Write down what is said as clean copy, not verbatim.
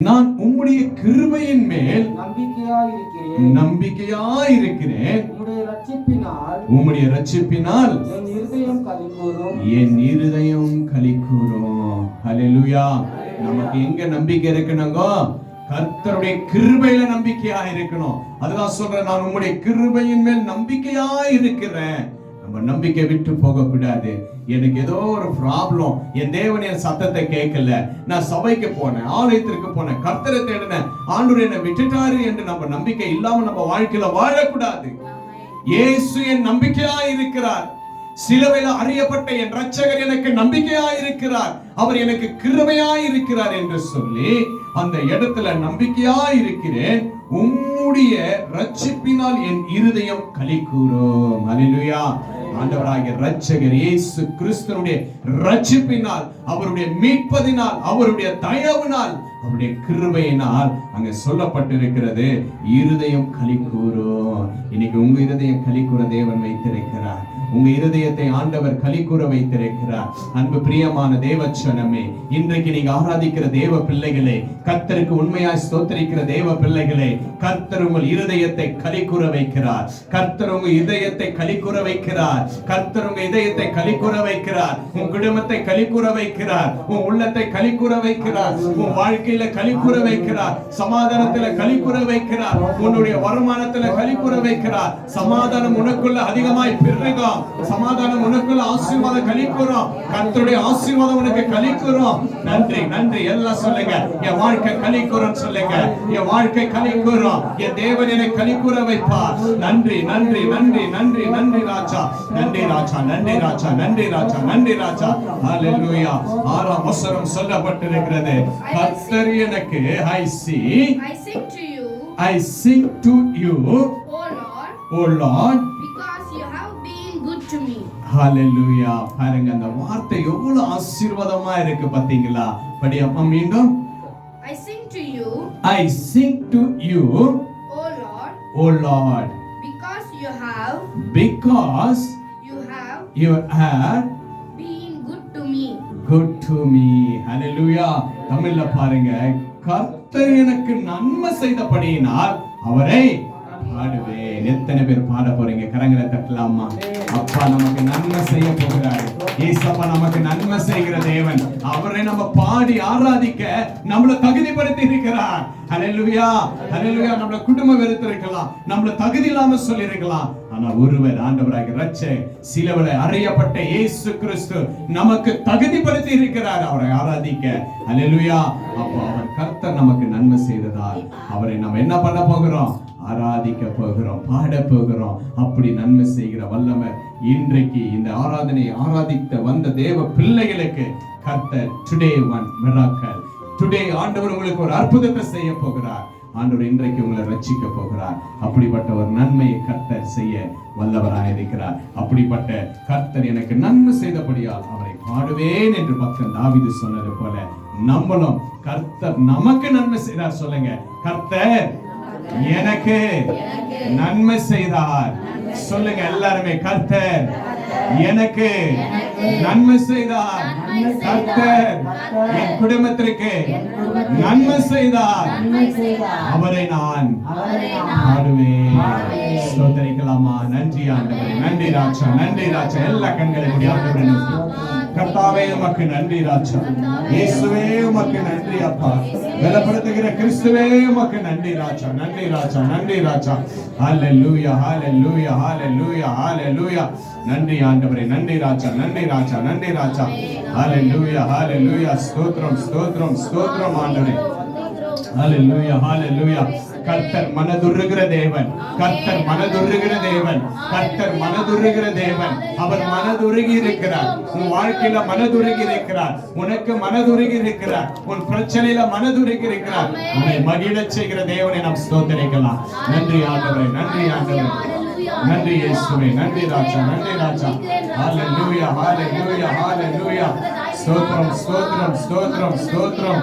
நான் உம்முடைய கிருபையின் மேல் நம்பிக்கையாயிருக்கிறேன். உம்முடைய ரட்சிப்பினால் என் இருதயம் களிகூரும். ஹல்லேலூயா. நமக்கு எங்க நம்பிக்கை இருக்கணுங்க? கர்த்தருடைய கிருபையில நம்பிக்கையா இருக்கணும். அதுதான் சொல்றேன், நான் உம்முடைய கிருபையின் மேல் நம்பிக்கையா இருக்கிறேன். நம்ம நம்பிக்கை விட்டு போக கூடாது. எனக்கு ஏதோ ஒரு ப்ராப்ளம், என் தேவன் என் சத்தத்தை கேட்கல, நான் சபைக்கு போனேன், ஆலயத்திற்கு போனேன், கர்த்தரை தேடினேன், ஆண்டவர் என்னை விட்டுட்டாரு என்று நம்ம நம்பிக்கை இல்லாம நம்ம வாழ்க்கையில வாழக்கூடாது. இயேசு என் நம்பிக்கையா இருக்கிறார். சிலுவையில் அறியப்பட்ட என் இரட்சகர் எனக்கு நம்பிக்கையா இருக்கிறார். அவர் எனக்கு கிருபையா இருக்கிறார் என்று சொல்லி அந்த இடத்துல நம்பிக்கையா இருக்கிறேன். உம்முடைய ரட்சிப்பினால் என் இருதயம் களிகூரும். ஹல்லேலூயா. ஆண்டவராகிய இரட்சகர் இயேசு கிறிஸ்துவினுடைய ரட்சிப்பினால், அவருடைய மீட்பதினால், அவருடைய தயவினால், அவருடைய கிருபையினால் அங்க சொல்லப்பட்டிருக்கிறது, இருதயம் களிகூரும். இன்னைக்கு உங்க இருதயம் களிகூர தேவன் வைத்திருக்கிறார். உங்க இருதயத்தை ஆண்டவர் களிகூர வைத்திருக்கிறார். அன்பு பிரியமான தேவச்சனமே, இன்றைக்கு நீங்க ஆராதிக்கிற தேவ பிள்ளைகளே, கர்த்தருக்கு உண்மையாய் ஸ்தோத்திரிக்கிற தேவ பிள்ளைகளே, கர்த்தர் உங்கள் இருதயத்தை களிகூர வைக்கிறார். கர்த்தர் உங்க இதயத்தை களிகூர வைக்கிறார். கர்த்தர் உங்க இதயத்தை களிகூர வைக்கிறார். உன் குடும்பத்தை களிகூர வைக்கிறார். உன் உள்ளத்தை களிகூர வைக்கிறார். உன் வாழ்க்கையில களிகூர வைக்கிறார். சமாதானத்துல களிகூர வைக்கிறார். உன்னுடைய வருமானத்துல களிகூர வைக்கிறார். சமாதானம் உனக்குள்ள அதிகமாய் பெருகும். சமாதானம் உனக்குள்ள ஆசீர்வாதம் களிகூரும். கர்த்தருடைய ஆசீர்வாதம் உனக்கு களிகூரும். நன்றி நன்றி எல்லாம் சொல்லுங்க. என் வாழ்க்கை களிகூரும் சொல்லுங்க. என் வாழ்க்கை களிகூரும். என் தேவன் என்னை களிகூர வைப்பார். நன்றி நன்றி நன்றி நன்றி நன்றி ராஜா. நன்றி ராஜா. நன்றி ராஜா. நன்றி ராஜா. நன்றி ராஜா. ஹல்லேலூயா. 6ஆம் வசனம் சொல்லப்பட்டிருக்கிறது, கர்த்தர் எனக்கு I sing to you, O Lord, because you have been good to me. ஹல்லேலூயா. பாருங்க, அந்த வார்த்தை எவ்வளவு ஆசீர்வாதமா இருக்கு பாத்தீங்களா? படி அப்பா மீண்டும். I sing to you, I sing to you, O O Lord, because you have been good to me. good to me. ஹல்லேலூயா. தமிழ்ல பாருங்க, கர்த்தர் எனக்கு நன்மை செய்தபடியினால் அவரை பாடுவேன். எத்தனை பேர் பாட போறீங்க? கரங்களை தட்டலாமா? அப்பா நமக்கு நன்மை செய்ய போகிறார். ஏசப்பா நமக்கு நன்மை செய்கிற தேவன். அவரை நம்ம பாடி ஆராதிக்க நம்மள தகுதிப்படுத்தி இருக்கிறார். ஹல்லேலூயா. ஹல்லேலூயா. நம்மள குடும்பம் வெறுத்திருக்கலாம், நம்மள தகுதி இல்லாம சொல்லிருக்கலாம், ஆனா ஒருவர் ஆண்டவராகிய இரட்சகர் சிலுவையிலே அறையப்பட்ட இயேசு கிறிஸ்து நமக்கு தகுதிப்படுத்தி இருக்கிறார் அவரை ஆராதிக்க. ஹல்லேலூயா. அப்போ அவர் கர்த்தர் நமக்கு நன்மை செய்ததால் அவரை நம்ம என்ன பண்ண போகிறோம்? ஆராதிக்க போகிறோம், பாட போகிறோம். அப்படி நன்மை செய்கிற வல்லவர் இன்றைக்கு இந்த ஆராதனையை ஆராதித்த வந்த தேவ பிள்ளைகளுக்கு கர்த்தர் டுடே ஒன் மிராக்கிள், டுடே ஆண்டவர் உங்களுக்கு ஒரு அற்புதத்தை செய்ய போகிறார். ஆண்டவர் இன்றைக்கு உங்களை ரட்சிக்க போகிறார். அப்படிப்பட்ட ஒரு நன்மையை கர்த்தர் செய்ய வல்லவராக இருக்கிறார். அப்படிப்பட்ட கர்த்தர் எனக்கு நன்மை செய்தபடியால் அவரை பாடுவேன் என்று பக்தன் தாவீது சொன்னது போல நம்மளும் கர்த்தர் நமக்கு நன்மை செய்தார். சொல்லுங்க, கர்த்தர் எனக்கு நன்மை செய்தார். சொல்லுங்க எல்லாருமே, கர்த்தர் எனக்கு நன்மை செய்தார். கர்த்தர் என் குடும்பத்திற்கு நன்மை செய்தார். அவரை நான் பாடுவேன். ஸ்தோத்திரிக்கலாமா? நன்றி ஆண்டவரே. நன்றி ராஜா. நன்றி ராஜா. எல்லா கண்களை மூடி ஆண்டவரை நோக்கி, கர்த்தாவே உமக்கு நன்றி ராஜா. இயேசுவே உமக்கு நன்றி அப்பா. பலப்படுத்துகிற கிறிஸ்துவே உமக்கு நன்றி ராஜா. நன்றி ராஜா. நன்றி ராஜா. ஹல்லேலூயா. ஹல்லேலூயா. ஹல்லேலூயா. ஹல்லேலூயா. நன்றி ஆண்டவரே. நன்றி ராஜா. நன்றி ராஜா. நன்றி ராஜா. ஹல்லேலூயா. ஹல்லேலூயா. ஸ்தோத்திரம் ஸ்தோத்திரம் ஸ்தோத்திரம் ஆண்டவரே. ஹல்லேலூயா. ஹல்லேலூயா. கர்த்தர் மனதுருகிற தேவன். கர்த்தர் மனதுருகிற தேவன். கர்த்தர் மனதுருகிற தேவன். அவர் மனதுருகி இருக்கிறார். உன் வாழ்க்கையில மனதுருகி இருக்கிறார். உனக்கு மனதுருகி இருக்கிறார். உன் பிரச்சனையில மனதுருகி இருக்கிறார். உன்னை மகிழச் செய்கிற தேவனை நாம் ஸ்தோத்திரிக்கலாம். நன்றி ஆண்டவரே. நன்றி ஆண்டவரே. நன்றி இயேசுவே. நன்றி ராஜா. நன்றி ராஜா. ஹல்லேலூயா. ஹல்லேலூயா. ஹல்லேலூயா. ஸ்தோத்திரம் ஸ்தோத்திரம் ஸ்தோத்திரம் ஸ்தோத்திரம்.